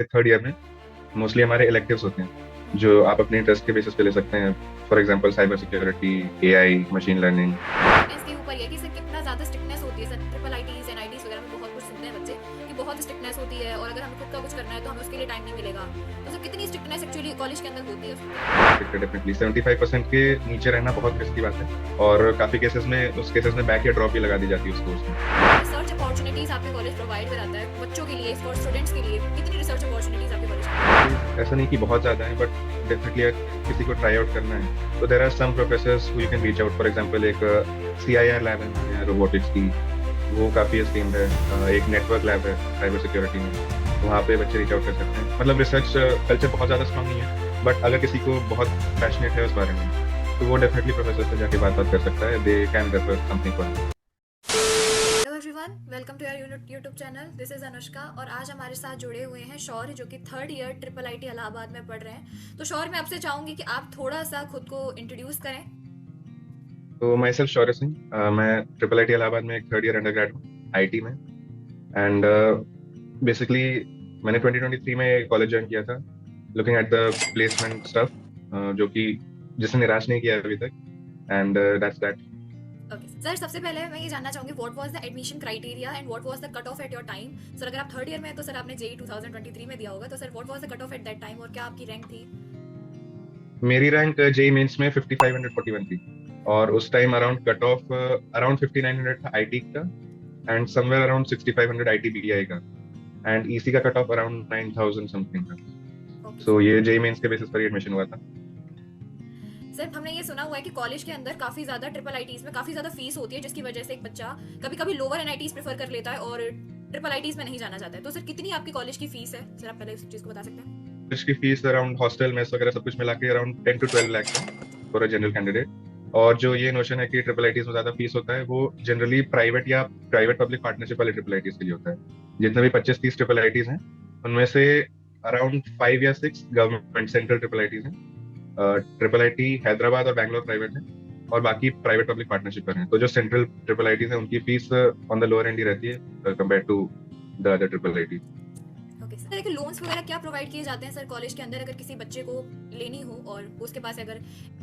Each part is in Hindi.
थर्ड ईयर में मोस्टली हमारे इलेक्टिव्स होते हैं जो आप अपने इंटरेस्ट के बेसिस पे ले सकते हैं। For example cyber security, AI, machine learning. इसके ऊपर ये है कि सर कितना ज़्यादा स्ट्रिक्टनेस होती है सर ट्रिपल आईटीज एनआईटीज वगैरह में बहुत कुछ सुनते हैं बच्चे कि बहुत स्ट्रिक्टनेस होती है और अगर हमें खुद का कुछ करना है तो हमें उसके लिए टाइम नहीं मिलेगा। तो सर कितनी स्ट्रिक्टनेस एक्चुअली कॉलेज के अंदर होती है उसकी? डेफिनेटली 75% के नीचे रहना बहुत रिस्की बात है और काफी केसेस में उस केसेस में बैक या ड्रॉप भी लगा दी जाती है उस कोर्स में। रिसर्च अपॉर्चुनिटीज़ आपके कॉलेज प्रोवाइड कराता है बच्चों के लिए, फॉर स्टूडेंट्स के लिए कितनी रिसर्च अपॉर्चुनिटीज़ आपके कॉलेज? ऐसा नहीं कि बहुत ज्यादा है, बट डेफिनेटली अगर किसी को ट्राई आउट करना है तो there are some professors who you can reach out. For example एक सीआईआर लैब है रोबोटिक्स की, वो काफी एस्टीम्ड है। एक नेटवर्क लैब है साइबर सिक्योरिटी में, वहाँ पे बच्चे रीच आउट कर सकते हैं। मतलब रिसर्च कल्चर बहुत ज़्यादा स्ट्रांग नहीं है, बट अगर किसी को बहुत पैशनेट है उस बारे में तो वो डेफिनेटली प्रोफेसर से जाके बात कर सकता है। They can refer something for. Hello everyone, welcome to your YouTube channel. This is Anushka और आज हमारे साथ जुड़े हुए हैं शौर्य जो कि third year triple IT Allahabad में पढ़ रहे हैं। तो शौर्य, मैं आपसे चाहूंगी कि आप थोड़ा सा खुद को इंट्रोड्यूस करें। तो माई सेल्फ शौर्य सिंह, मैं ट्रिपल आई टी इलाहाबाद में एक थर्ड ईयर अंडर ग्रेड हूँ आईटी में। एंड बेसिकली मैंने 2023 में कॉलेज ज्वाइन किया था, looking at the placement stuff, जो कि जिसने निराश नहीं किया अभी तक। And that's that. Okay sir, सबसे पहले मैं ये जानना चाहूंगी what was the admission criteria and what was the cut off at your time. Sir अगर आप थर्ड ईयर में हैं तो सर आपने जेई 2023 में दिया होगा, तो sir what was the cut off at that time और क्या आपकी रैंक थी? मेरी रैंक जेई मेंस में 5541 थी और उस time around cut off around 5900 था आईटी का, and somewhere around 6500 IT BI का, एंड ईसी का कट ऑफ अराउंड 9000 समथिंग था। Okay so sir. ये जेई मेंस के बेसिस पर एडमिशन हुआ था। सर हमने ये सुना हुआ है कि कॉलेज के अंदर काफी ज्यादा ट्रिपल आईटीज में काफी ज्यादा फीस होती है, जिसकी वजह से एक बच्चा कभी कभी लोअर एनआईटीज प्रेफर कर लेता है और ट्रिपल आईटीज में नहीं जाना चाहता है। तो सर कितनी आपकी कॉलेज की फीस है? सर आप पहले इस चीज को बता सकते हैं? इसकी फीस अराउंड हॉस्टल मेस वगैरह सब कुछ मिला के अराउंड 10 to 12 लाख है फॉर अ जनरल कैंडिडेट। और जो ये नोशन है कि ट्रिपल आईटीज में ज्यादा फीस होता है, वो जनरली प्राइवेट या प्राइवेट पब्लिक पार्टनरशिप वाले ट्रिपल आईटीज के लिए होता है। जितने भी 25-30 ट्रिपल आईटीज हैं उनमें से अराउंड 5 या 6 गवर्नमेंट सेंट्रल ट्रिपल आईटीज हैं। ट्रिपल आईटी हैदराबाद और बैंगलोर प्राइवेट है और बाकी प्राइवेट पब्लिक पार्टनरशिप पर हैं। तो जो सेंट्रल ट्रिपल आईटीज हैं उनकी fees on the lower end ही रहती है compare to the other triple IT. Okay sir, देखिए लोन्स वगैरह क्या प्रोवाइड किए जाते हैं सर कॉलेज के अंदर, अगर किसी बच्चे को लेनी हो और उसके पास अगर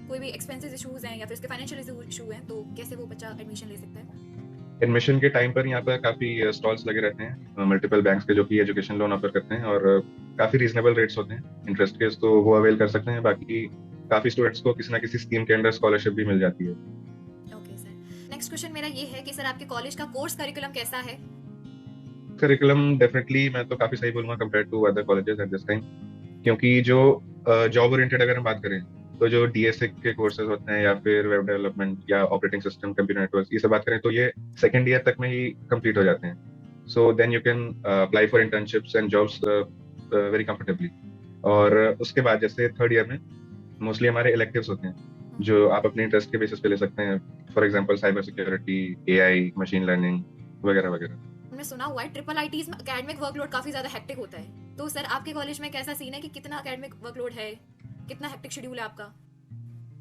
कोई भी एक्सपेंसेस इशूज हैं या फिर उसके फाइनेंशियल इशू हैं, तो कैसे वो बच्चा एडमिशन ले सकता है? एडमिशन के टाइम पर यहाँ पर काफी स्टॉल्स लगे रहते हैं मल्टीपल बैंक्स के, जो कि एजुकेशन लोन ऑफर करते हैं और काफी रीजनेबल रेट्स होते हैं इंटरेस्ट के, तो वो अवेल कर सकते हैं। बाकी काफी स्टूडेंट्स को किसी ना किसी स्कीम के अंडर स्कॉलरशिप भी मिल जाती है। ओके सर, नेक्स्ट क्वेश्चन मेरा ये है कि सर आपके कॉलेज का कोर्स करिकुलम कैसा है? करिकुलम डेफिनेटली मैं तो काफी सही बोलूंगा compare to other colleges at this time, क्योंकि जो जॉब ओरिएंटेड अगर हम बात करें तो जो डीएसए के कोर्सेज होते हैं या फिर वेब डेवलपमेंट या ऑपरेटिंग सिस्टम, कंप्यूटर नेटवर्क, ये सब बात करें तो ये सेकेंड ईयर तक में ही कंप्लीट हो जाते हैं। So then you can apply for internships and jobs very comfortably. और उसके बाद जैसे थर्ड ईयर में मोस्टली हमारे इलेक्टिव्स होते हैं जो आप अपने इंटरेस्ट के बेसिस पे ले सकते हैं। For example cyber security, AI, machine learning वगैरह वगैरह। हमने सुना हुआ है ट्रिपल आईटीज में एकेडमिक वर्कलोड काफी ज्यादा हेक्टिक होता है, तो सर आपके कॉलेज में कैसा सीन है कि कितना एकेडमिक वर्कलोड है, कितना हेक्टिक शेड्यूल है आपका?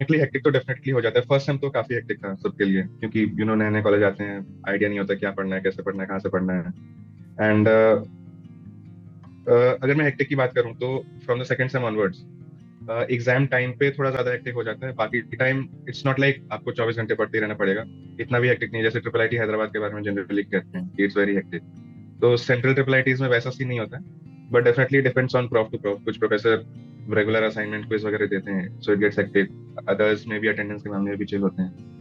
एक्चुअली हेक्टिक तो डेफिनेटली हो जाता है। फर्स्ट टाइम तो काफी हेक्टिक था सबके लिए, क्योंकि नए नए कॉलेज आते हैं, आइडिया नहीं होता क्या पढ़ना है, कैसे पढ़ना है, कहाँ से पढ़ना है। एंड अगर मैं हेक्टिक की बात करूँ तो from the second same onwards exam time पे थोड़ा ज्यादा हेक्टिक हो जाता है। बाकी टाइम इट्स नॉट लाइक आपको 24 घंटे पढ़ते ही रहना पड़ेगा, इतना भी हेक्टिक नहीं है जैसे ट्रिपल आईटी हैदराबाद के बारे में जनरली कहते हैं, इट्स वेरी हेक्टिक। तो सेंट्रल ट्रिपल आईटीज में वैसा सीन नहीं होता है, but definitely depends on prof to prof. कुछ प्रोफेसर रेगुलर असाइनमेंट क्विज वगैरह देते हैं, so it gets hectic. Others में भी अटेंडेंस के मामले में भी चिल होते हैं।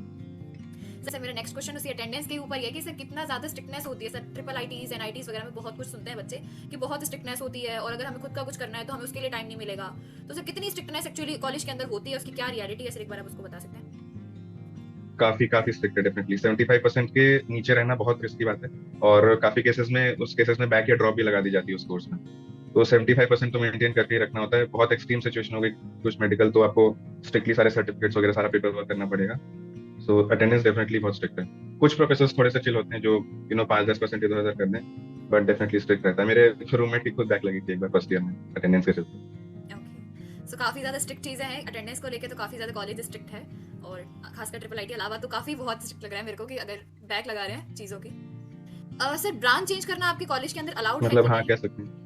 सर मेरा नेक्स्ट क्वेश्चन उसी अटेंडेंस के ऊपर ये है कि सर कितना ज्यादा स्ट्रिक्टनेस होती है सर ट्रिपल आईटीज एनआईटीज वगैरह में बहुत कुछ सुनते हैं बच्चे कि बहुत स्ट्रिक्टनेस होती है और अगर हमें खुद का कुछ करना है तो हमें उसके लिए टाइम नहीं मिलेगा। तो सर कितनी स्ट्रिक्टनेस एक्चुअली कॉलेज के अंदर होती है, उसकी क्या रियलिटी है सर, एक बार आप उसको बता सकते हैं? काफी काफी स्ट्रिक्ट है डेफिनेटली। 75% के नीचे रहना बहुत रिस्की बात है और काफी केसेस में उस केसेस में बैक या ड्रॉप भी लगा दी जाती है उस कोर्स में। तो 75% तो मेंटेन करके ही रखना होता है। बहुत एक्सट्रीम सिचुएशन हो गई कुछ मेडिकल, तो आपको स्ट्रिक्टली सारे सर्टिफिकेट्स वगैरह सारा पेपर वर्क करना पड़ेगा। सो अटेंडेंस डेफिनेटली बहुत स्ट्रिक्ट है। कुछ प्रोफेसर्स थोड़े से चिल होते हैं जो 5-10% इधर उधर कर दें, बट डेफिनेटली स्ट्रिक्ट रहता है। मेरे रूममेट की खुद बैक लगी थी एक बार फर्स्ट ईयर में अटेंडेंस के चलते। ओके सो काफी ज्यादा स्ट्रिक्ट चीजें हैं अटेंडेंस को लेके, तो काफी ज्यादा कॉलेज स्ट्रिक्ट है और खासकर ट्रिपल आईटी अलावा तो काफी बहुत स्ट्रिक्ट लग रहा है मेरे को कि अगर बैक लगा रहे हैं चीजों की। सर ब्रांच चेंज करना आपके कॉलेज के अंदर अलाउड है मतलब कि हाँ, नहीं? कह सकते हैं।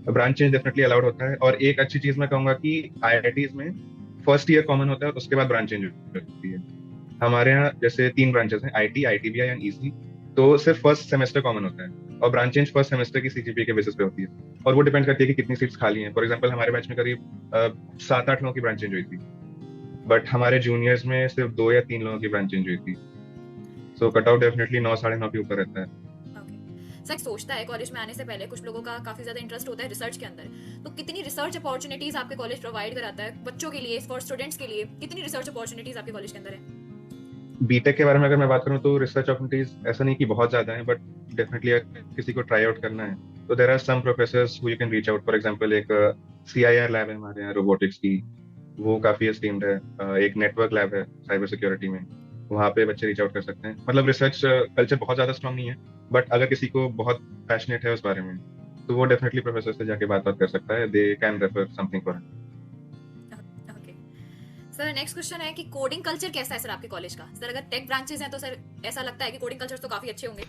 ब्रांच चेंज डेफिनेटली अलाउड होता है, और एक अच्छी चीज मैं कहूंगा कि आईआईटीज में फर्स्ट ईयर कॉमन होता है, उसके बाद ब्रांच चेंज होती है। हमारे यहाँ जैसे 3 ब्रांचेस हैं, आईटी, आईटीबीआई एंड ईसी। तो सिर्फ फर्स्ट सेमेस्टर कॉमन होता है, और ब्रांच चेंज फर्स्ट सेमेस्टर की सीजीपीए के बेसिस पे होती है, और वो डिपेंड करती है कि कितनी सीट्स खाली हैं। फॉर एग्जांपल हमारे बैच में करीब 7-8 लोगों की ब्रांच चेंज हुई थी, बट हमारे जूनियर्स में सिर्फ 2 या 3 लोगों की ब्रांच चेंज हुई थी। सो कट ऑफ डेफिनेटली 9-9.5 के ऊपर रहता है। सर सोचता है कॉलेज में आने से पहले कुछ लोगों का काफी ज्यादा इंटरेस्ट होता है रिसर्च के अंदर, तो कितनी रिसर्च अपॉर्चुनिटीज आपके कॉलेज प्रोवाइड कराता है बच्चों के लिए, फॉर स्टूडेंट्स के लिए कितनी रिसर्च अपॉर्चुनिटीज आपके कॉलेज के अंदर है? बीटेक के बारे में अगर मैं बात करूं तो रिसर्च अपॉर्चुनिटीज ऐसा नहीं कि बहुत ज्यादा है, बट डेफिनेटली अगर किसी को ट्राई आउट करना है तो there are some professors who you can reach out. For example एक सीआईआर लैब है हमारे यहाँ रोबोटिक्स की, वो काफी एस्टीम्ड है। एक नेटवर्क लैब है साइबर सिक्योरिटी में, वहाँ पे बच्चे रीच आउट कर सकते हैं। मतलब रिसर्च कल्चर बहुत ज्यादा स्ट्रांग नहीं है, बट अगर किसी को बहुत पैशनेट है उस बारे में तो वो डेफिनेटली प्रोफेसर से जाके बात कर सकता है। They can refer something for. Okay sir, next question है कि कोडिंग कल्चर कैसा है सर आपके कॉलेज का? सर अगर टेक ब्रांचेस हैं तो सर ऐसा लगता है कि कोडिंग कल्चर तो काफी अच्छे होंगे।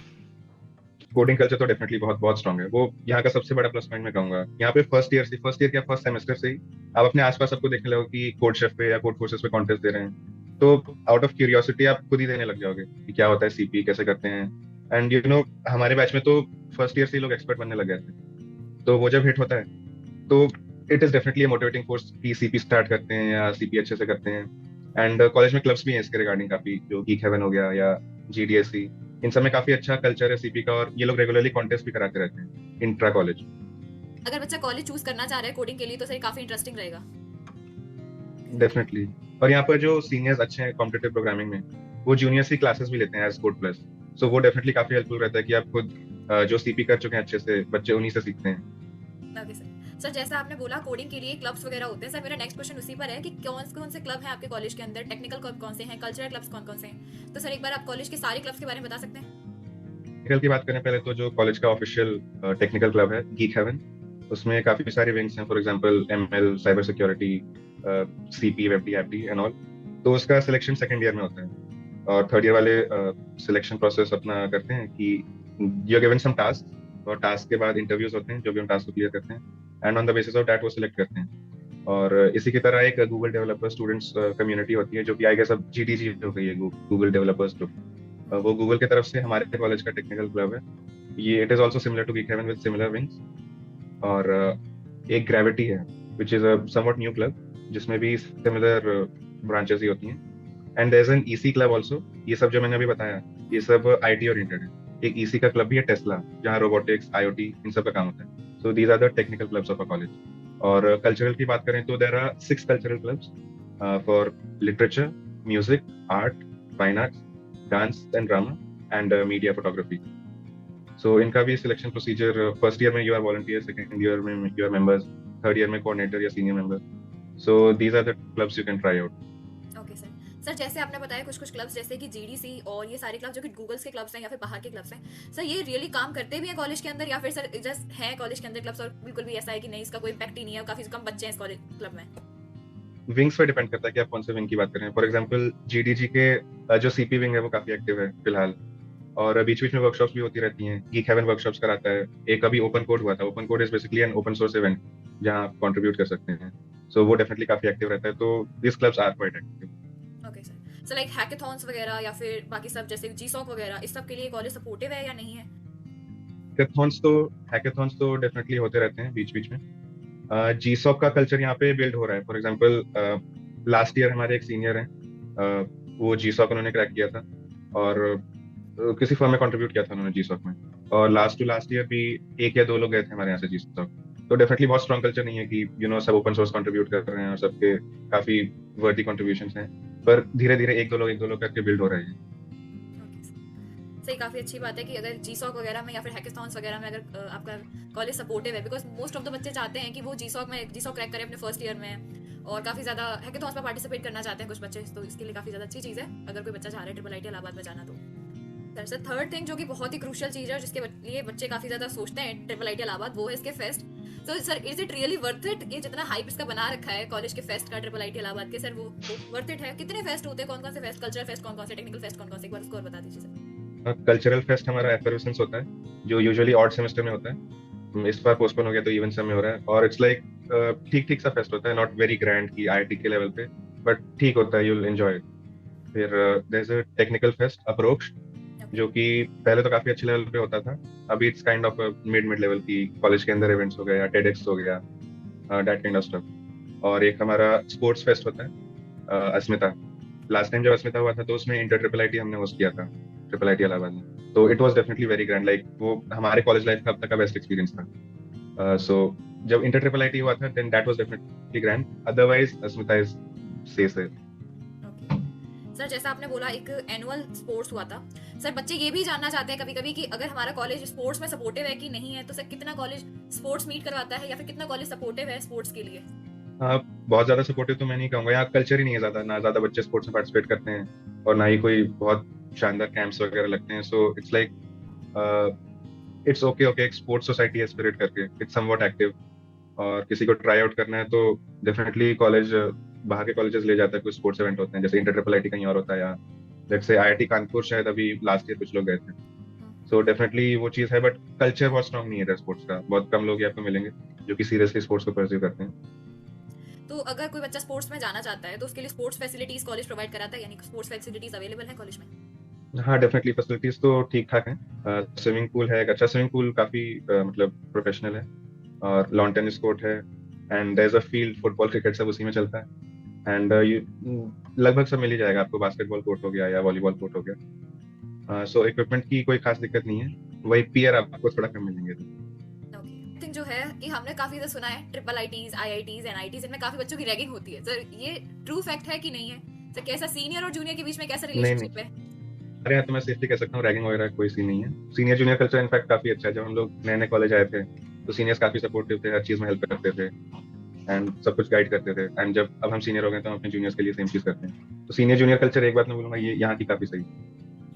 कोडिंग कल्चर तो डेफिनेटली बहुत बहुत स्ट्रांग है। वो यहाँ का सबसे बड़ा प्लस पॉइंट मैं कहूंगा। यहाँ पे फर्स्ट ईयर क्या फर्स्ट सेमेस्टर से ही आप अपने आसपास सबको देखने लगो कि कोड शेफ पे या कोड फोर्सेस पे कॉन्टेस्ट दे रहे हैं, तो आउट ऑफ क्यूरियोसिटी आप खुद ही देने लग जाओगे कि क्या होता है सीपी, कैसे करते हैं। एंड यू नो हमारे बैच में तो फर्स्ट ईयर से ही लोग एक्सपर्ट बनने लग गए थे। तो वो जब हिट होता है तो it is definitely motivating force कि सीपी स्टार्ट करते हैं या सीपी अच्छे से करते हैं। एंड कॉलेज में क्लब्स भी हैं इसके रिगार्डिंग काफी, जो गीक हेवन हो गया या जीडीएससी, इन सब में काफी अच्छा कल्चर है सीपी का, और ये लोग रेगुलरली कॉन्टेस्ट भी कराते रहते हैं इंट्रा कॉलेज। अगर बच्चा कॉलेज चूज करना चाह रहा है कोडिंग के लिए तो सर काफी इंटरेस्टिंग रहेगा। डेफिनेटली। और यहाँ पर जो सीनियर्स अच्छे हैं कॉम्पिटिटिव प्रोग्रामिंग में, वो जूनियर्स की क्लासेस भी लेते हैं एज कोड प्लस। सो वो डेफिनेटली काफी हेल्पफुल रहता है कि आप खुद जो सीपी कर चुके हैं अच्छे से, बच्चे उन्हीं से सीखते हैं। Okay sir. सर जैसा आपने बोला कोडिंग के लिए क्लब्स वगैरह होते हैं, सर मेरा नेक्स्ट क्वेश्चन उसी पर है कि कौन कौन से क्लब हैं आपके कॉलेज के अंदर, टेक्निकल क्लब कौन से हैं, कल्चरल क्लब्स कौन कौन से हैं? तो सर एक बार आप कॉलेज के सारे क्लब्स के बारे में बता सकते हैं? टेक्निकल की बात करें पहले तो जो कॉलेज का ऑफिशियल टेक्निकल क्लब है गीक हेवन, उसमें काफी सारे विंग्स हैं। For example ML, cyber security, CP, web development and all. तो उसका सिलेक्शन सेकंड ईयर में होता है, और थर्ड ईयर वाले सिलेक्शन प्रोसेस अपना करते हैं कि you are given some task, और टास्क के बाद इंटरव्यूज होते हैं जो भी हम टास्क को क्लियर करते हैं, and on the basis of that वो सिलेक्ट करते हैं। और इसी की तरह एक गूगल डेवलपर स्टूडेंट्स कम्युनिटी होती है, जो कि आई गेस अब जीडीजी हो गई है, गूगल डेवलपर्स ग्रुप। वो गूगल की तरफ से हमारे कॉलेज का टेक्निकल क्लब है। ये it is also similar to geek haven with similar wings. और एक ग्रेविटी है which is a somewhat new club, जिसमें भी सिमिलर ब्रांचेस ही होती हैं। And there is an EC club also. ये सब जो मैंने अभी बताया ये सब आईटी ओरिएंटेड है। एक ईसी का क्लब भी है टेस्ला, जहाँ रोबोटिक्स, आईओटी, इन सब का काम होता है। So these are the technical clubs of a college. और कल्चरल की बात करें तो there are 6 cultural clubs for literature, music, art, fine arts, dance and drama and media photography. So इनका भी सिलेक्शन प्रोसीजर, फर्स्ट ईयर में you are volunteer, second year में you are members, third year में कोऑर्डिनेटर या senior member. So these are the clubs you can try out. Okay sir. Sir जैसे आपने बताया कुछ कुछ क्लब्स जैसे कि जीडीसी और ये सारे क्लब्स जो कि गूगल्स के क्लब्स हैं या फिर बाहर के क्लब्स हैं, सर ये रियली काम करते भी हैं कॉलेज के अंदर, या फिर सर जस्ट हैं कॉलेज के अंदर क्लब्स और बिल्कुल भी ऐसा है कि नहीं इसका कोई इम्पैक्ट ही नहीं है, काफी कम बच्चे हैं इस कॉलेज क्लब में? विंग्स पे डिपेंड करता है कि आप कौन से विंग की बात कर रहे हैं। फॉर एग्जांपल जीडीजी के जो सीपी विंग है वो काफी एक्टिव है फिलहाल, और बीच बीच में वर्कशॉप्स भी होती रहती हैं। गीक हेवन वर्कशॉप्स कराता है। एक अभी ओपन कोड हुआ था। Open code is basically an open source event जहां आप कंट्रीब्यूट कर सकते हैं। सो वो डेफिनेटली काफी एक्टिव रहता है। तो this clubs are quite active. Okay sir. So like hackathons वगैरह या फिर बाकी सब जैसे जीसॉक वगैरह, इस सब के लिए कॉलेज सपोर्टिव है या नहीं है? हैकेथॉन्स तो डेफिनेटली होते रहते हैं बीच बीच में। जीसॉक का कल्चर यहाँ पे बिल्ड हो रहा है। फॉर एग्जांपल लास्ट ईयर हमारे एक सीनियर हैं, वो जीसॉक उन्होंने क्रैक किया था, और किसी फर्म में कंट्रीब्यूट किया था उन्होंने जीसॉक में। और लास्ट टू लास्ट ईयर भी 1 या 2 लोग गए थे हमारे यहाँ से जीसॉक। तो डेफिनेटली बहुत स्ट्रॉन्ग कल्चर नहीं है कि सब ओपन सोर्स कंट्रीब्यूट कर रहे हैं और सबके काफी वर्दी कंट्रीब्यूशंस हैं, पर धीरे धीरे एक दो लोग करके बिल्ड हो रहे हैं। सही, काफी अच्छी बात है कि अगर जीसॉक वगैरह में या फिर हैकेथॉन्स वगैरह में अगर आपका कॉलेज सपोर्टिव है, बिकॉज मोस्ट ऑफ द बच्चे चाहते हैं कि वो जीसॉक क्रैक करें अपने फर्स्ट ईयर में, और काफी ज्यादा हैकेथॉन्स में पार्टिसिपेट करना चाहते हैं कुछ बच्चे, तो इसके लिए काफी ज्यादा अच्छी चीज है अगर कोई बच्चा चाह रहा है ट्रिपल आईटी इलाहाबाद में जाना। तो सर थर्ड थिंग जो कि बहुत ही क्रूशियल चीज है जिसके लिए बच्चे काफी ज्यादा सोचते हैं ट्रिपल आईटी इलाहाबाद, वो है इसके फेस्ट। तो sir is it really worth it? ये जितना हाइप इसका बना रखा है कॉलेज के फेस्ट का, ट्रिपल आईटी इलाहाबाद के, सर वो वर्थ इट है? कितने फेस्ट होते हैं, कौन कौन से फेस्ट, कल्चरल फेस्ट कौन कौन से, टेक्निकल फेस्ट कौन कौन से, एक बार उसको और बता दीजिए सर। कल्चरल फेस्ट हमारा एफर्वेसेंस होता है जो यूजुअली ऑड सेमेस्टर में होता है। इस बार पोस्टपोन हो गया तो इवन समय हो रहा है, और इट्स लाइक ठीक ठीक सा फेस्ट होता है, नॉट वेरी ग्रैंड की आईआईटी के लेवल पे, बट ठीक होता है, यू विल एंजॉय। फिर there is a technical fest approach, okay. जो कि पहले तो काफी अच्छे लेवल पे होता था, अभी it's kind of mid mid level की, कॉलेज के अंदर इवेंट्स हो गए या टेडेक्स हो गया, दैट काइंड ऑफ स्टफ। और एक हमारा स्पोर्ट्स फेस्ट होता है, अस्मिता। लास्ट टाइम जब अस्मिता हुआ था तो उसमें इंटर ट्रिपल आईटी हमने होस्ट किया था, ट्रिपल आईटी इलाहाबाद में, तो it was definitely very grand, like वो हमारे कॉलेज लाइफ का अब तक का बेस्ट एक्सपीरियंस था। सो जब इंटर ट्रिपल आईटी हुआ था then that was definitely grand, otherwise Asmita is so. Okay sir, जैसा आपने बोला एक एनुअल स्पोर्ट्स हुआ था, सर बच्चे ये भी जानना चाहते हैं कभी कभी कि अगर हमारा कॉलेज स्पोर्ट्स में सपोर्टिव है कि नहीं है, तो सर कितना कॉलेज स्पोर्ट्स मीट करवाता है या फिर कितना कॉलेज सपोर्टिव है स्पोर्ट्स के लिए? बहुत ज्यादा सपोर्टिव तो मैं नहीं कहूंगा, यहाँ कल्चर ही नहीं है ज्यादा, ना ज्यादा बच्चे स्पोर्ट्स में पार्टिसिपेट करते हैं और ना ही कोई बहुत शानदार कैंप्स वगैरह लगते हैं। So it's like it's okay okay, एक स्पोर्ट्स सोसाइटी है स्पिरिट करके, इट्स समवॉट एक्टिव, और किसी को ट्राई आउट करना है तो डेफिनेटली कॉलेज, बाहर के कॉलेजेस ले जाता है, कुछ स्पोर्ट्स इवेंट होते हैं, जैसे इंटर ट्रिपल आईटी कहीं और होता है, या जैसे आईआईटी कानपुर शायद अभी लास्ट ईयर कुछ लोग गए थे। सो डेफिनेटली वो चीज़ है, बट कल्चर बहुत स्ट्रांग नहीं है स्पोर्ट्स का, बहुत कम लोग ही आपको मिलेंगे जो कि सीरियसली स्पोर्ट्स को परस्यू करते हैं। तो अगर कोई बच्चा स्पोर्ट्स में जाना चाहता है तो उसके लिए स्पोर्ट्स फैसिलिटीज कॉलेज प्रोवाइड कराता है, यानी स्पोर्ट्स फैसिलिटीज अवेलेबल है कॉलेज में? हाँ डेफिनेटली, फैसिलिटीज तो ठीक ठाक हैं। स्विमिंग पूल है, एक अच्छा स्विमिंग पूल, काफी मतलब प्रोफेशनल है, और लॉन टेनिस कोर्ट है, and there is a field, football cricket सब उसी में चलता है, एंड लगभग सब मिल ही जाएगा आपको, बास्केटबॉल कोर्ट हो गया या वॉलीबॉल कोर्ट हो गया। सो इक्विपमेंट की कोई खास दिक्कत नहीं है, वही पियर आपको थोड़ा कम मिलेंगे। थिंक जो है कि हमने काफी ज्यादा सुना है ट्रिपल आईटीज, आईआईटीज, एनआईटीज, इनमें काफी बच्चों की रैगिंग होती है, सर ये ट्रू फैक्ट है कि नहीं है? सर कैसा सीनियर और जूनियर के बीच में कैसा नहीं नहीं, रिलेशनशिप है? अरे यहाँ तो मैं सेफली कह सकता हूँ, रैगिंग वगैरह कोई सीन नहीं है। सीनियर जूनियर कल्चर इनफैक्ट काफी अच्छा है। जब हम लोग नए नए कॉलेज आए थे तो सीनियर्स काफी सपोर्टिव थे, हर चीज में हेल्प करते थे एंड सब कुछ गाइड करते थे, एंड जब अब हम सीनियर हो गए तो हम अपने जूनियर्स के लिए सेम चीज करते हैं। तो सीनियर जूनियर कल्चर, एक बात मैं बोलूंगा, ये यहाँ की काफी सही।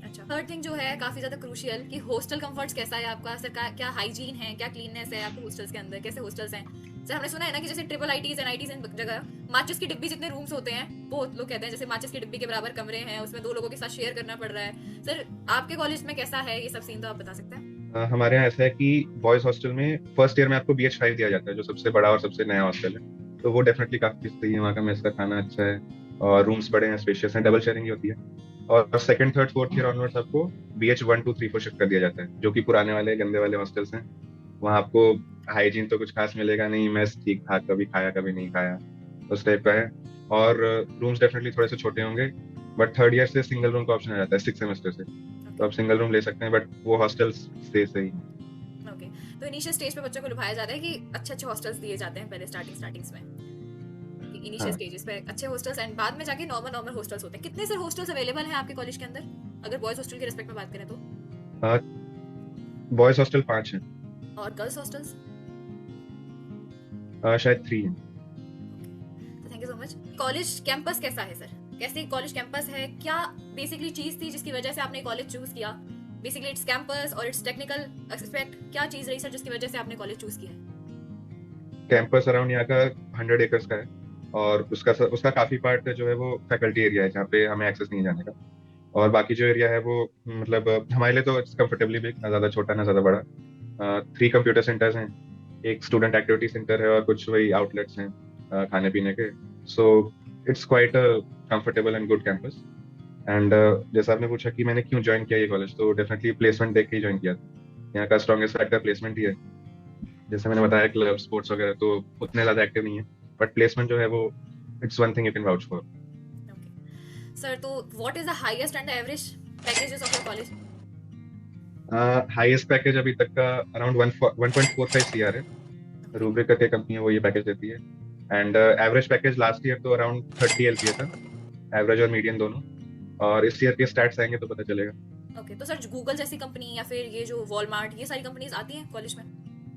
अच्छा, थर्ड थिंग जो है काफी ज्यादा क्रूशियल कि हॉस्टल कंफर्ट्स कैसा है आपका सर, क्या हाइजीन है, क्या क्लीननेस है आपके हॉस्टल्स के अंदर, कैसे हॉस्टल्स हैं? सर हमने सुना है ना कि जैसे ट्रिपल आईटीज एनआईटीज इन जगह माचिस की डिब्बी जितने रूम्स होते हैं, बहुत लोग कहते हैं जैसे माचिस की डिब्बी के बराबर कमरे हैं, उसमें 2 लोगों के साथ शेयर करना पड़ रहा है। सर आपके कॉलेज में कैसा है ये सब सीन, तो आप बता सकते हैं? हमारे यहाँ ऐसा है कि बॉयज हॉस्टल में फर्स्ट ईयर में आपको BH5 दिया जाता है, जो सबसे बड़ा और सबसे नया हॉस्टल है, तो वो डेफिनेटली काफी सही है। वहाँ का मेस का खाना अच्छा है और रूम्स बड़े हैं, स्पेशियस हैं, डबल शेयरिंग होती है। और second third fourth year onwards आपको BH1 2 3 4 शिफ्ट कर दिया जाता है, जो कि पुराने वाले गंदे वाले हॉस्टल्स हैं। वहाँ आपको हाइजीन तो कुछ खास मिलेगा नहीं, मेस ठीक ठाक, कभी खाया कभी नहीं खाया, उस टाइप का है। और रूम्स डेफिनेटली थोड़े से छोटे होंगे, बट थर्ड ईयर से सिंगल रूम का ऑप्शन आ जाता है 6 सेमेस्टर से, तो आप सिंगल रूम ले सकते हैं, बट वो हॉस्टल्स से सही। ओके, तो इनिशियल स्टेज पे बच्चों को लुभाया जाता है कि अच्छे अच्छे हॉस्टल्स दिए जाते हैं पहले स्टार्टिंग्स में, इनिशियल हाँ, स्टेजेस पे अच्छे हॉस्टल्स, एंड बाद में जाके नॉर्मल हॉस्टल्स होते हैं। कितने सर हॉस्टल्स अवेलेबल हैं आपके कॉलेज के अंदर अगर बॉयज हॉस्टल की रिस्पेक्ट में बात करें तो? बॉयज हॉस्टल 5 हैं, और गर्ल्स हॉस्टल्स? शायद 3 हैं। तो thank you so much. College campus कैसा है सर, कैसे कॉलेज कैंपस है, क्या बेसिकली चीज थी जिसकी वजह से आपने कॉलेज चूज किया? बेसिकली इट्स कैंपस और इट्स टेक्निकल एस्पेक्ट, क्या चीज रही सर जिसकी वजह से आपने कॉलेज चूज किया है? कैंपस अराउंड यहाँ का 100 एकर्स का है, और उसका काफी पार्ट जो है वो फैकल्टी एरिया है, जहाँ पे हमें एक्सेस नहीं है जाने का। और बाकी जो एरिया है वो मतलब हमारे लिए तो इट्स कंफर्टेबली बिग, ना ज्यादा छोटा ना ज्यादा बड़ा। 3 कंप्यूटर सेंटर्स हैं, एक स्टूडेंट एक्टिविटी सेंटर है, और कुछ वही आउटलेट्स हैं खाने पीने के। So it's quite a comfortable and good campus. And जैसा आपने पूछा कि मैंने क्यों ज्वाइन किया ये कॉलेज, तो डेफिनेटली प्लेसमेंट देख के ही ज्वाइन किया था। यहाँ का स्ट्रॉन्गेस्ट फैक्टर प्लेसमेंट ही है। जैसे मैंने बताया, क्लब स्पोर्ट्स वगैरह तो उतने ज्यादा एक्टिव नहीं है, बट प्लेसमेंट जो है वो it's one thing you can vouch for. Sir तो what is the highest and average packages of your college? Highest package अभी तक का अराउंड 1.45 CR है, रूब्रिक करके कंपनी है, वो ये पैकेज देती है। And average package last year तो अराउंड 30 LPA था, एवरेज और मीडियन दोनों, और इस ईयर के स्टैट्स आएंगे तो पता चलेगा। ओके, तो सर गूगल जैसी कंपनी या फिर ये जो वॉलमार्ट, ये सारी कंपनीज आती हैं कॉलेज में?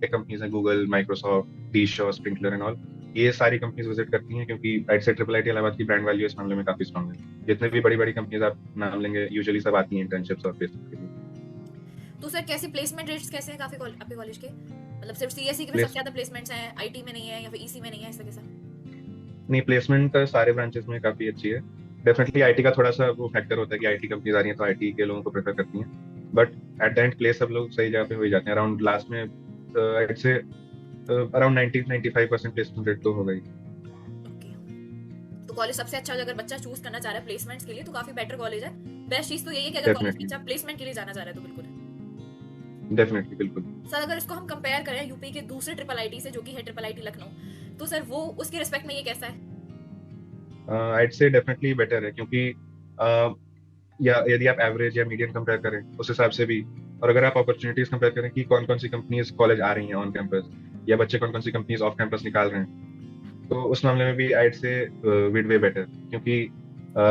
कंपनीज हैं गूगल, माइक्रोसॉफ्ट, टीशॉ, स्प्रिंकलर एंड ऑल, ये सारी कंपनीज विजिट करती हैं, क्योंकि राइट से ट्रिपल आईटी इलाहाबाद की ब्रांड वैल्यू इस मामले में काफी स्ट्रॉन्ग है। जितने भी बड़ी बड़ी कंपनीज आप नाम लेंगे यूजुअली सब आती हैं इंटर्नशिप्स और प्लेसमेंट के लिए। तो सर कैसे प्लेसमेंट रेट्स कैसे हैं आपके कॉलेज के? मतलब सिर्फ सीएसई के में सबसे ज्यादा प्लेसमेंट्स हैं, आईटी में नहीं है या फिर ईसी में नहीं है, ऐसा कैसा? नहीं, प्लेसमेंट सारे ब्रांचेस में काफी अच्छी है। डेफिनेटली आईटी का थोड़ा सा वो फैक्टर होता है कि आईटी कंपनीज आ रही हैं तो आईटी के लोगों को प्रेफर करती हैं, but at the end place सब लोग सही जगह पे हो ही जाते हैं। अराउंड लास्ट में I'd say around 90-95% placement rate तो होगा ही। ओके, तो कॉलेज सबसे अच्छा अगर बच्चा चूज करना चाह रहा है प्लेसमेंट्स के लिए तो काफी बेटर कॉलेज है। बेस्ट चीज तो यही है कि अगर कॉलेज डेफिनेटली, बच्चा प्लेसमेंट के लिए जाना चाह रहा है तो बिल्कुल है। डेफिनेटली, बिल्कुल। सर अगर इसको हम कंपेयर करें यूपी के दूसरे ट्रिपल आईटी से जो कि है ट्रिपल आईटी लखनऊ, तो सर वो उसके रिस्पेक्ट में ये कैसा है? I'd say डेफिनेटली बेटर है, क्योंकि या यदि आप एवरेज या मीडियम कंपेयर करें उस हिसाब से भी, और अगर आप अपॉर्चुनिटीज कंपेयर करें कि कौन कौन सी कंपनीज कॉलेज आ रही हैं ऑन कैंपस, या बच्चे कौन कौन सी कंपनीज ऑफ कैंपस निकाल रहे हैं, तो उस मामले में भी I'd say विड वे बेटर, क्योंकि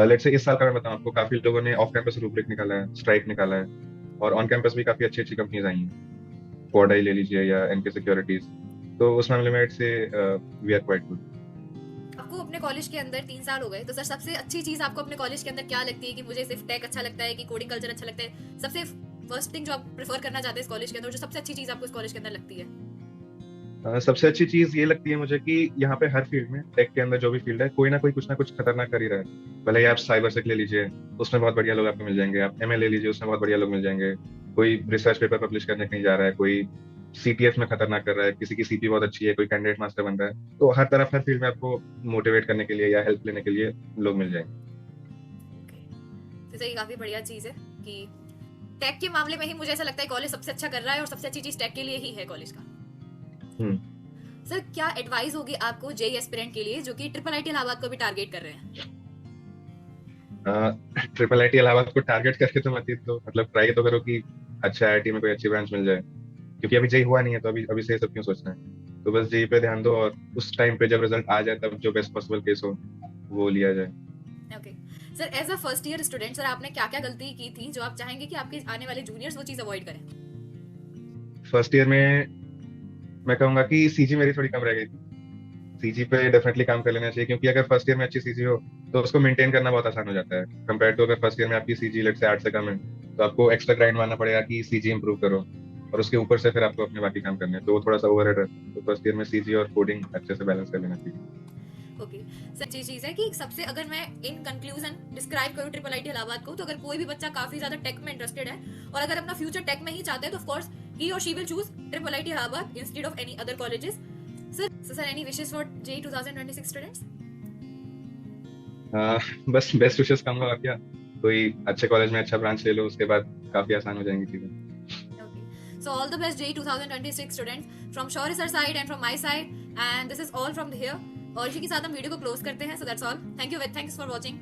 लेट्स से इस साल का मैं बताऊं आपको, काफी लोगों ने ऑफ कैंपस रूब्रिक निकाला है, स्ट्राइक निकाला है, और ऑन कैंपस भी काफी अच्छी अच्छी कंपनीज आई हैं, कोडाई ले लीजिए या एनके सिक्योरिटीज। तो उस मामले में I'd say we are quite good. आपको अपने कॉलेज के अंदर 3 साल हो गए, तो सर सबसे अच्छी चीज आपको अपने कॉलेज के अंदर क्या लगती है कि मुझे सिर्फ टेक अच्छा लगता है कि कोडिंग कल्चर अच्छा लगता है? सबसे फर्स्ट थिंग जो आप प्रेफर करना चाहते हैं इस कॉलेज के अंदर, जो सबसे अच्छी चीज आपको इस कॉलेज के अंदर लगती है? सबसे अच्छी चीज ये लगती है मुझे कि यहाँ पे हर फील्ड में, टेक के अंदर जो भी फील्ड है, कोई ना कोई कुछ ना कुछ खतरनाक कर ही रहा है। भले ही आप साइबर सेक ले लीजिए, उसमें बहुत बढ़िया लोग आपको मिल जाएंगे, आप एमएल ले लीजिए, उसमें बहुत बढ़िया लोग मिल जाएंगे, कोई रिसर्च पेपर पब्लिश करने कहीं जा रहा है, कोई सीटीएफ में खतरनाक कर रहा है, किसी की सीपी बहुत अच्छी है, कोई कैंडिडेट मास्टर बन रहा है। तो हर तरफ हर फील्ड में आपको मोटिवेट करने के लिए या हेल्प लेने के लिए लोग मिल जाएंगे। तो ये काफी बढ़िया चीज है कि टेक के मामले में ही मुझे ऐसा लगता है कॉलेज सबसे अच्छा कर रहा है, और सबसे अच्छी चीज टेक के लिए ही है कॉलेज का। सर क्या एडवाइस होगी आपको जेई एस्पिरेंट के लिए जो कि ट्रिपल आईटी इलाहाबाद को भी टारगेट कर रहे हैं? ट्रिपल आईटी इलाहाबाद को टारगेट करके तो मत ही, तो मतलब ट्राई तो करो कि अच्छा आईआईटी में कोई अच्छी ब्रांच मिल जाए, क्योंकि अभी जेई हुआ नहीं है, तो अभी अभी से ये सब क्यों सोचना है। तो बस जेई पे ध्यान दो, और उस टाइम पे जब रिजल्ट आ जाए तब जो बेस्ट पॉसिबल केस हो वो लिया जाए। Okay sir, as a first year student sir आपने क्या क्या गलती की थी जो आप चाहेंगे कि आपके आने वाले जूनियर्स वो चीज अवॉइड करें? फर्स्ट ईयर में मैं कहूंगा कि सीजी मेरी थोड़ी कम रह गई थी। सीजी पे डेफिनेटली काम कर लेना चाहिए, क्योंकि अगर फर्स्ट ईयर में अच्छी सीजी हो तो उसको मेंटेन करना बहुत आसान हो जाता है, कंपेयर टू अगर फर्स्ट ईयर में आपकी सीजी लेट से 8 से कम है, तो आपको एक्स्ट्रा ग्राइंड मारना पड़ेगा कि सीजी इंप्रूव करो, और उसके ऊपर से फिर आपको अपने बाकी काम करने हैं, तो वो थोड़ा सा ओवरहेड है। तो फर्स्ट ईयर में सीजी और कोडिंग अच्छे से बैलेंस कर लेना चाहिए। ओके सर, अच्छी चीज है कि सबसे अगर मैं इन कंक्लूजन डिस्क्राइब करूं ट्रिपल आईटी इलाहाबाद को, तो अगर कोई भी बच्चा काफी ज्यादा टेक में इंटरेस्टेड है और अगर अपना फ्यूचर टेक में ही चाहता है तो ऑफ कोर्स ही और she will choose triple IT Allahabad instead of any other colleges. Sir any wishes for JEE 2026 students? बस बेस्ट विशेस कहूंगा, और क्या, कोई अच्छे कॉलेज में अच्छा ब्रांच ले लो, उसके बाद काफी आसान हो जाएंगी चीजें। So all the best JEE 2026 students from Shaurya sir side and from my side, and this is all from here। और इसी के साथ हम वीडियो को क्लोज करते हैं। So that's all. Thank you. Thanks for watching.